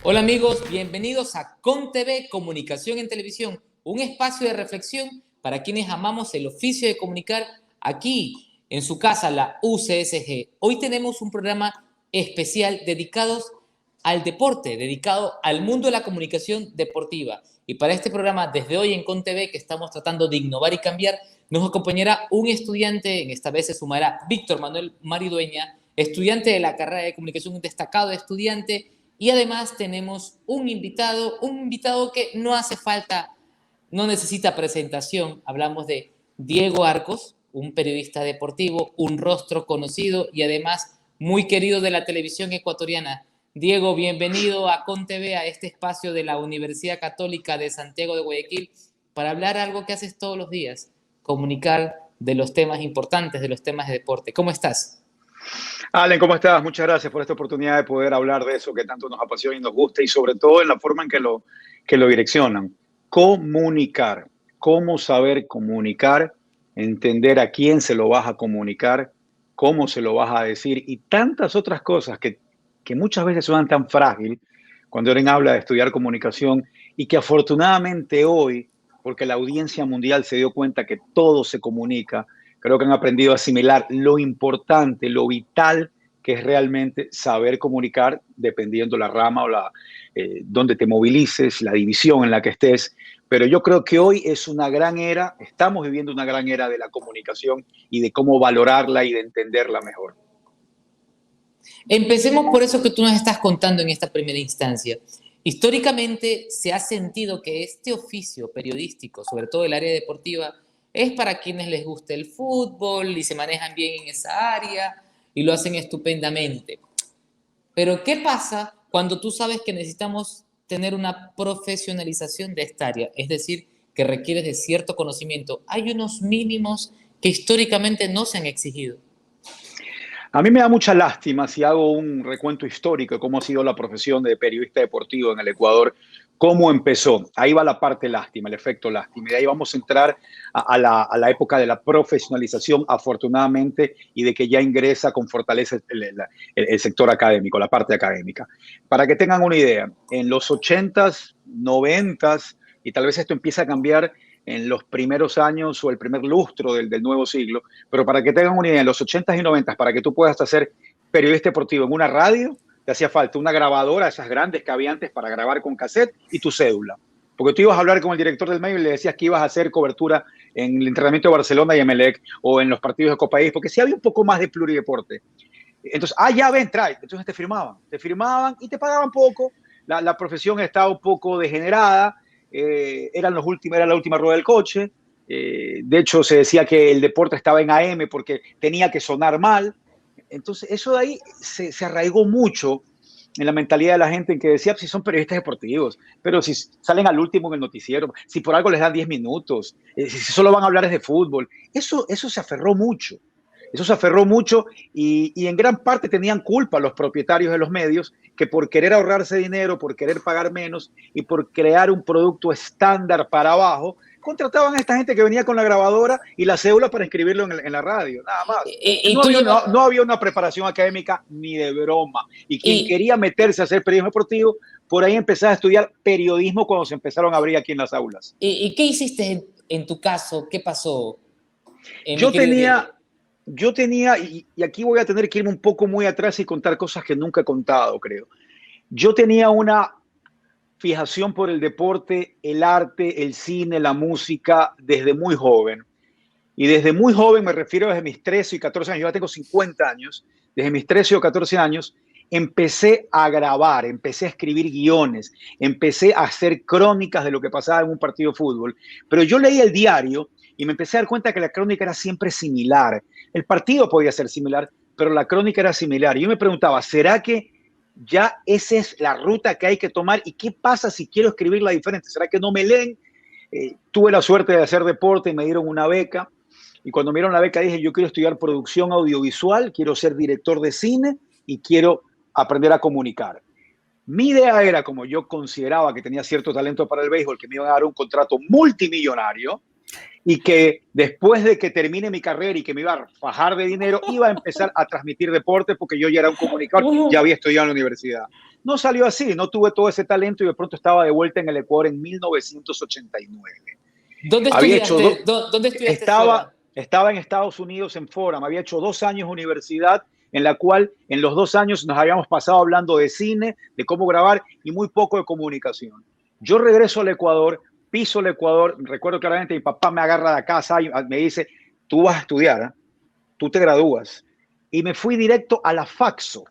Hola amigos, bienvenidos a ConTV, Comunicación en Televisión, un espacio de reflexión para quienes amamos el oficio de comunicar aquí en su casa, la UCSG. Hoy tenemos un programa especial dedicado al deporte, dedicado al mundo de la comunicación deportiva. Y para este programa, desde hoy en ConTV, que estamos tratando de innovar y cambiar, nos acompañará un estudiante, en esta vez se sumará Víctor Manuel Maridueña, estudiante de la carrera de comunicación, un destacado estudiante. Y además tenemos un invitado que no hace falta, no necesita presentación. Hablamos de Diego Arcos, un periodista deportivo, un rostro conocido y además muy querido de la televisión ecuatoriana. Diego, bienvenido a ConTV, a este espacio de la Universidad Católica de Santiago de Guayaquil, para hablar algo que haces todos los días, comunicar de los temas importantes, de los temas de deporte. ¿Cómo estás? Allen, ¿cómo estás? Muchas gracias por esta oportunidad de poder hablar de eso que tanto nos apasiona y nos gusta y sobre todo en la forma en que lo direccionan. Comunicar, cómo saber comunicar, entender a quién se lo vas a comunicar, cómo se lo vas a decir y tantas otras cosas que muchas veces suenan tan frágil cuando alguien habla de estudiar comunicación y que afortunadamente hoy, porque la audiencia mundial se dio cuenta que todo se comunica, creo que han aprendido a asimilar lo importante, lo vital que es realmente saber comunicar dependiendo la rama o donde te movilices, la división en la que estés. Pero yo creo que hoy es una gran era, estamos viviendo una gran era de la comunicación y de cómo valorarla y de entenderla mejor. Empecemos por eso que tú nos estás contando en esta primera instancia. Históricamente se ha sentido que este oficio periodístico, sobre todo el área deportiva, es para quienes les gusta el fútbol y se manejan bien en esa área y lo hacen estupendamente. Pero ¿qué pasa cuando tú sabes que necesitamos tener una profesionalización de esta área? Es decir, que requiere de cierto conocimiento. Hay unos mínimos que históricamente no se han exigido. A mí me da mucha lástima si hago un recuento histórico de cómo ha sido la profesión de periodista deportivo en el Ecuador, cómo empezó. Ahí va la parte lástima, el efecto lástima. Y de ahí vamos a entrar a la época de la profesionalización, afortunadamente, y de que ya ingresa con fortaleza el sector académico, la parte académica. Para que tengan una idea, en los 80s, 90s, y tal vez esto empieza a cambiar en los primeros años o el primer lustro del nuevo siglo, pero para que tengan una idea, en los 80s y 90s, para que tú puedas hacer periodista deportivo en una radio, te hacía falta una grabadora, esas grandes que había antes para grabar con cassette y tu cédula. Porque tú ibas a hablar con el director del medio y le decías que ibas a hacer cobertura en el entrenamiento de Barcelona y Emelec o en los partidos de Copa País, porque sí había un poco más de plurideporte. Entonces, ya ven, trae. Entonces te firmaban y te pagaban poco. La profesión estaba un poco degenerada, era la última rueda del coche. De hecho, se decía que el deporte estaba en AM porque tenía que sonar mal. Entonces, eso de ahí se arraigó mucho en la mentalidad de la gente en que decía, pues, si son periodistas deportivos, pero si salen al último en el noticiero, si por algo les dan 10 minutos, si solo van a hablar de fútbol, eso se aferró mucho. Eso se aferró mucho y en gran parte tenían culpa los propietarios de los medios que por querer ahorrarse dinero, por querer pagar menos y por crear un producto estándar para abajo, contrataban a esta gente que venía con la grabadora y la cédula para escribirlo en la radio, nada más. Y No tú había, llevas, no había una preparación académica ni de broma. Y quien y, quería meterse a hacer periodismo deportivo, por ahí empezaba a estudiar periodismo cuando se empezaron a abrir aquí en las aulas. ¿Y qué hiciste en tu caso? ¿Qué pasó, mi Yo querido Diego? tenía, yo tenía, y aquí voy a tener que irme un poco muy atrás y contar cosas que nunca he contado, creo. Yo tenía una fijación por el deporte, el arte, el cine, la música desde muy joven. Y desde muy joven, me refiero desde mis 13 y 14 años, yo ya tengo 50 años, desde mis 13 o 14 años, empecé a grabar, empecé a escribir guiones, empecé a hacer crónicas de lo que pasaba en un partido de fútbol. Pero yo leía el diario y me empecé a dar cuenta que la crónica era siempre similar. El partido podía ser similar, pero la crónica era similar. Y yo me preguntaba, ¿será que ya esa es la ruta que hay que tomar? ¿Y qué pasa si quiero escribirla diferente? ¿Será que no me leen? Tuve la suerte de hacer deporte y me dieron una beca. Y cuando me dieron la beca dije, yo quiero estudiar producción audiovisual, quiero ser director de cine y quiero aprender a comunicar. Mi idea era, como yo consideraba que tenía cierto talento para el béisbol, que me iban a dar un contrato multimillonario y que después de que termine mi carrera y que me iba a fajar de dinero, iba a empezar a transmitir deporte porque yo ya era un comunicador, ya había estudiado en la universidad. No salió así, no tuve todo ese talento y de pronto estaba de vuelta en el Ecuador en 1989. ¿Dónde Había hecho estudiaste? ¿Dónde estudiaste fuera? estaba en Estados Unidos en Fordham, había hecho 2 años de universidad en la cual en los 2 años nos habíamos pasado hablando de cine, de cómo grabar y muy poco de comunicación. Yo regreso al Ecuador, piso el Ecuador, recuerdo claramente mi papá me agarra de casa y me dice, tú vas a estudiar, ¿eh? Tú te gradúas. Y me fui directo a la Faxo.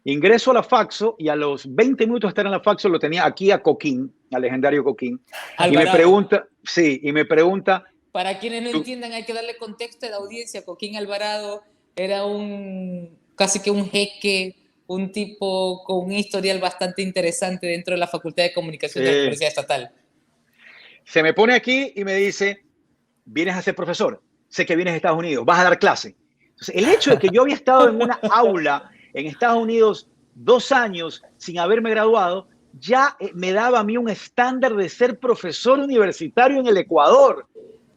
Ingreso a la Faxo y a los 20 minutos de estar en la Faxo lo tenía aquí a Coquín, al legendario Coquín, y me Alvarado. pregunta, sí, y me pregunta, Para quienes no tú, entiendan, hay que darle contexto a la audiencia. Coquín Alvarado era casi que un jeque, un tipo con un historial bastante interesante dentro de la Facultad de Comunicación de la sí, Universidad Estatal. se me pone aquí y me dice, vienes a ser profesor, sé que vienes a Estados Unidos, vas a dar clase. Entonces, el hecho de que yo había estado en una aula en Estados Unidos 2 años sin haberme graduado, ya me daba a mí un estándar de ser profesor universitario en el Ecuador.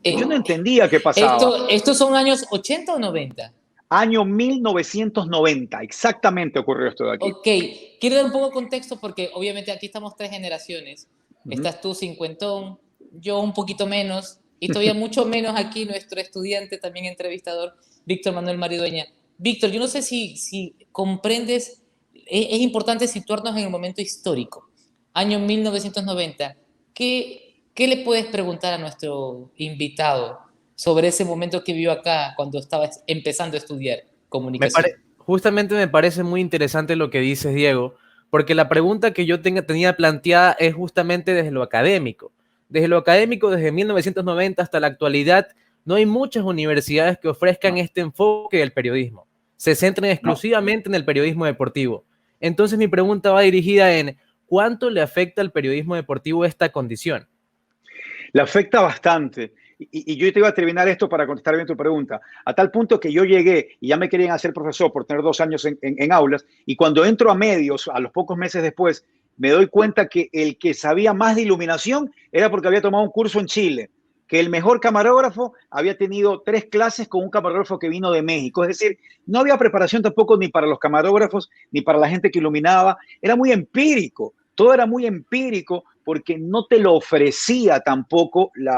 Yo no Eh, entendía qué pasaba. ¿Estos son años 80 o 90? Año 1990, exactamente ocurrió esto de aquí. Ok, quiero dar un poco de contexto porque obviamente aquí estamos tres generaciones. Uh -huh. Estás tú, cincuentón, yo un poquito menos, y todavía mucho menos aquí nuestro estudiante, también entrevistador, Víctor Manuel Maridueña. Víctor, yo no sé si comprendes, es importante situarnos en el momento histórico, año 1990. ¿Qué le puedes preguntar a nuestro invitado sobre ese momento que vivió acá cuando estaba empezando a estudiar comunicación? Justamente me parece muy interesante lo que dices, Diego, porque la pregunta que yo tenía planteada es justamente desde lo académico. Desde lo académico, desde 1990 hasta la actualidad, no hay muchas universidades que ofrezcan No, este enfoque del periodismo. Se centran no. exclusivamente en el periodismo deportivo. Entonces mi pregunta va dirigida en ¿cuánto le afecta al periodismo deportivo esta condición? Le afecta bastante. Y yo te iba a terminar esto para contestar bien tu pregunta. A tal punto que yo llegué y ya me querían hacer profesor por tener 2 años en aulas. Y cuando entro a medios, a los pocos meses después, me doy cuenta que el que sabía más de iluminación era porque había tomado un curso en Chile. Que el mejor camarógrafo había tenido 3 clases con un camarógrafo que vino de México. Es decir, no había preparación tampoco ni para los camarógrafos ni para la gente que iluminaba. Era muy empírico. Todo era muy empírico porque no te lo ofrecía tampoco el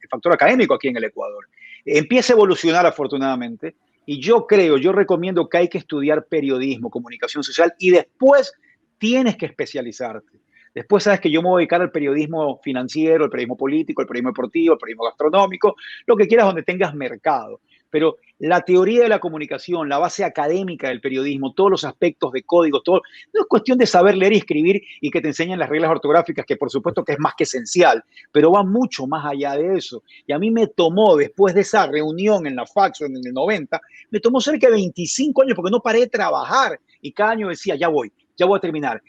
factor académico aquí en el Ecuador. Empieza a evolucionar afortunadamente y yo recomiendo que hay que estudiar periodismo, comunicación social y después tienes que especializarte. Después sabes que yo me voy a dedicar al periodismo financiero, el periodismo político, el periodismo deportivo, el periodismo gastronómico, lo que quieras donde tengas mercado. Pero la teoría de la comunicación, la base académica del periodismo, todos los aspectos de código, todo, no es cuestión de saber leer y escribir y que te enseñen las reglas ortográficas, que por supuesto que es más que esencial, pero va mucho más allá de eso. Y a mí me tomó, después de esa reunión en la Faxo en el 90, me tomó cerca de 25 años porque no paré de trabajar y cada año decía, ya voy a terminar.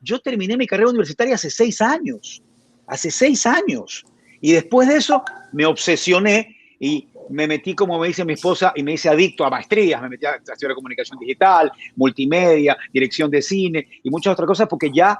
Yo terminé mi carrera universitaria hace 6 años. Y después de eso me obsesioné y me metí, como me dice mi esposa, y me hice adicto a maestrías. Me metí a estudiar comunicación digital, multimedia, dirección de cine y muchas otras cosas porque ya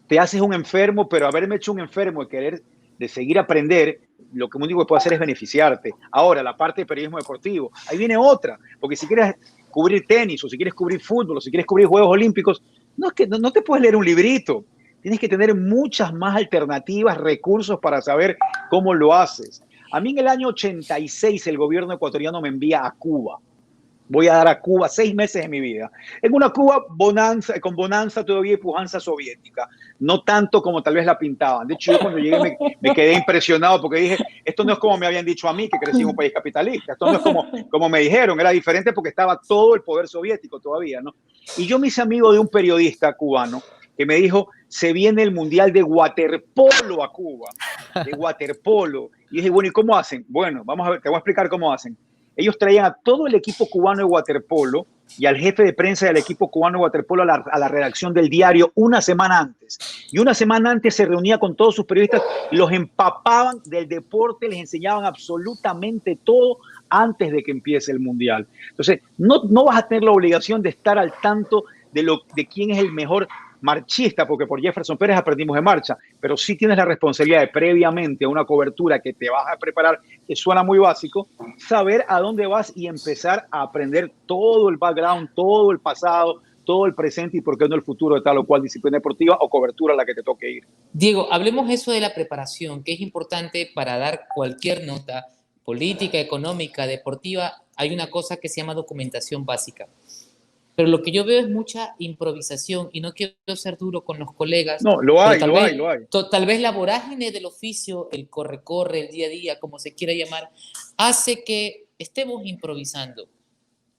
te haces un enfermo, pero haberme hecho un enfermo de seguir aprender, lo que único que puedo hacer es beneficiarte. Ahora, la parte de periodismo deportivo, ahí viene otra, porque si quieres cubrir tenis, o si quieres cubrir fútbol, o si quieres cubrir Juegos Olímpicos, no es que no te puedes leer un librito, tienes que tener muchas más alternativas, recursos para saber cómo lo haces. A mí en el año 86 el gobierno ecuatoriano me envía a Cuba. Voy a dar a Cuba 6 meses de mi vida. En una Cuba con bonanza todavía y pujanza soviética. No tanto como tal vez la pintaban. De hecho, yo cuando llegué me quedé impresionado porque dije, esto no es como me habían dicho a mí, que crecí en un país capitalista. Esto no es como me dijeron. Era diferente porque estaba todo el poder soviético todavía, ¿no? Y yo me hice amigo de un periodista cubano que me dijo, se viene el Mundial de Waterpolo a Cuba. De waterpolo. Y dije, bueno, ¿y cómo hacen? Bueno, vamos a ver, te voy a explicar cómo hacen. Ellos traían a todo el equipo cubano de waterpolo y al jefe de prensa del equipo cubano de waterpolo a la redacción del diario una semana antes. Y una semana antes se reunía con todos sus periodistas, los empapaban del deporte, les enseñaban absolutamente todo antes de que empiece el Mundial. Entonces, no vas a tener la obligación de estar al tanto de quién es el mejor marchista, porque por Jefferson Pérez aprendimos de marcha, pero sí tienes la responsabilidad de previamente a una cobertura que te vas a preparar, que suena muy básico, saber a dónde vas y empezar a aprender todo el background, todo el pasado, todo el presente y por qué no el futuro de tal o cual disciplina deportiva o cobertura a la que te toque ir. Diego, hablemos eso de la preparación, que es importante para dar cualquier nota política, económica, deportiva. Hay una cosa que se llama documentación básica. Pero lo que yo veo es mucha improvisación y no quiero ser duro con los colegas. No, lo hay, lo hay, lo hay. Tal vez la vorágine del oficio, el corre-corre, el día a día, como se quiera llamar, hace que estemos improvisando.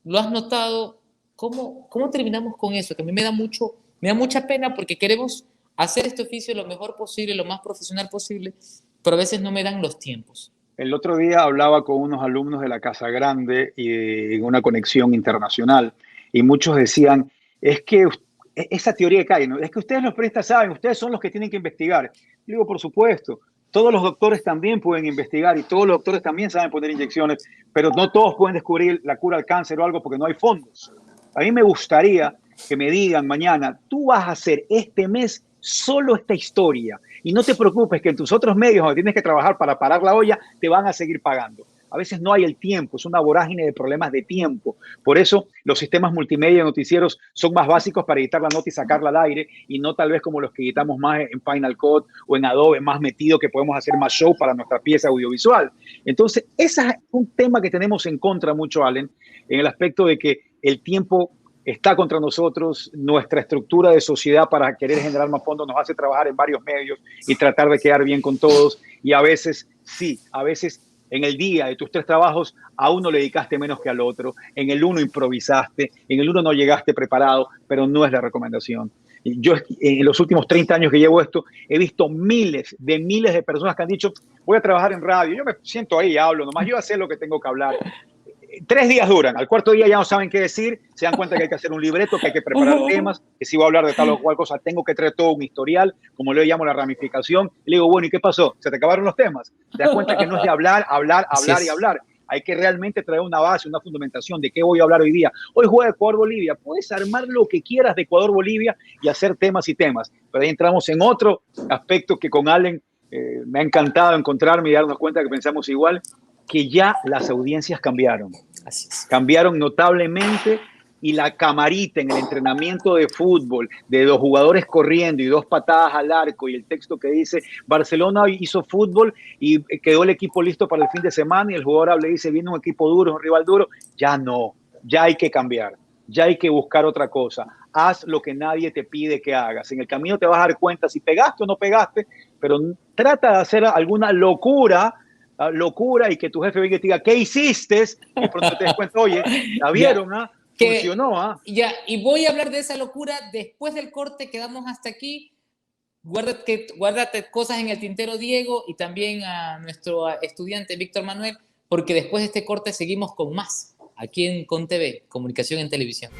¿Lo has notado? ¿Cómo terminamos con eso? Que a mí me da mucha pena porque queremos hacer este oficio lo mejor posible, lo más profesional posible, pero a veces no me dan los tiempos. El otro día hablaba con unos alumnos de la Casa Grande y en una conexión internacional y muchos decían, es que esa teoría que hay, ¿no? Es que ustedes los periodistas saben, ustedes son los que tienen que investigar. Y digo, por supuesto, todos los doctores también pueden investigar y todos los doctores también saben poner inyecciones, pero no todos pueden descubrir la cura al cáncer o algo porque no hay fondos. A mí me gustaría que me digan mañana, tú vas a hacer este mes solo esta historia y no te preocupes que en tus otros medios donde tienes que trabajar para parar la olla te van a seguir pagando. A veces no hay el tiempo, es una vorágine de problemas de tiempo. Por eso los sistemas multimedia noticieros son más básicos para editar la nota y sacarla al aire y no tal vez como los que editamos más en Final Cut o en Adobe, más metido que podemos hacer más show para nuestra pieza audiovisual. Entonces, ese es un tema que tenemos en contra mucho, Allen, en el aspecto de que el tiempo está contra nosotros, nuestra estructura de sociedad para querer generar más fondos nos hace trabajar en varios medios y tratar de quedar bien con todos y a veces, sí, a veces en el día de tus 3 trabajos a uno le dedicaste menos que al otro, en el uno improvisaste, en el uno no llegaste preparado, pero no es la recomendación. Yo en los últimos 30 años que llevo esto he visto miles de personas que han dicho voy a trabajar en radio, yo me siento ahí y hablo, nomás yo sé lo que tengo que hablar. 3 días duran, al cuarto día ya no saben qué decir, se dan cuenta que hay que hacer un libreto, que hay que preparar temas, que si voy a hablar de tal o cual cosa tengo que traer todo un historial, como le llamo la ramificación, y le digo, bueno, ¿y qué pasó? ¿Se te acabaron los temas? Te das cuenta que no es de hablar y hablar, hay que realmente traer una base, una fundamentación de qué voy a hablar hoy día. Hoy juega Ecuador-Bolivia, puedes armar lo que quieras de Ecuador-Bolivia y hacer temas y temas, pero ahí entramos en otro aspecto que con Allen me ha encantado encontrarme y darnos cuenta que pensamos igual, que ya las audiencias cambiaron. Cambiaron notablemente y la camarita en el entrenamiento de fútbol de 2 jugadores corriendo y 2 patadas al arco y el texto que dice Barcelona hizo fútbol y quedó el equipo listo para el fin de semana y el jugador habla y dice viene un equipo duro, un rival duro, ya no, ya hay que cambiar, ya hay que buscar otra cosa. Haz lo que nadie te pide que hagas. En el camino te vas a dar cuenta si pegaste o no pegaste, pero trata de hacer alguna locura y que tu jefe venga y te diga, ¿qué hiciste? Y pronto te das cuenta, oye, la vieron, funcionó. Ya, y voy a hablar de esa locura después del corte, quedamos hasta aquí. Guárdate cosas en el tintero, Diego, y también a nuestro estudiante Víctor Manuel, porque después de este corte seguimos con más, aquí en ConTV, Comunicación en Televisión.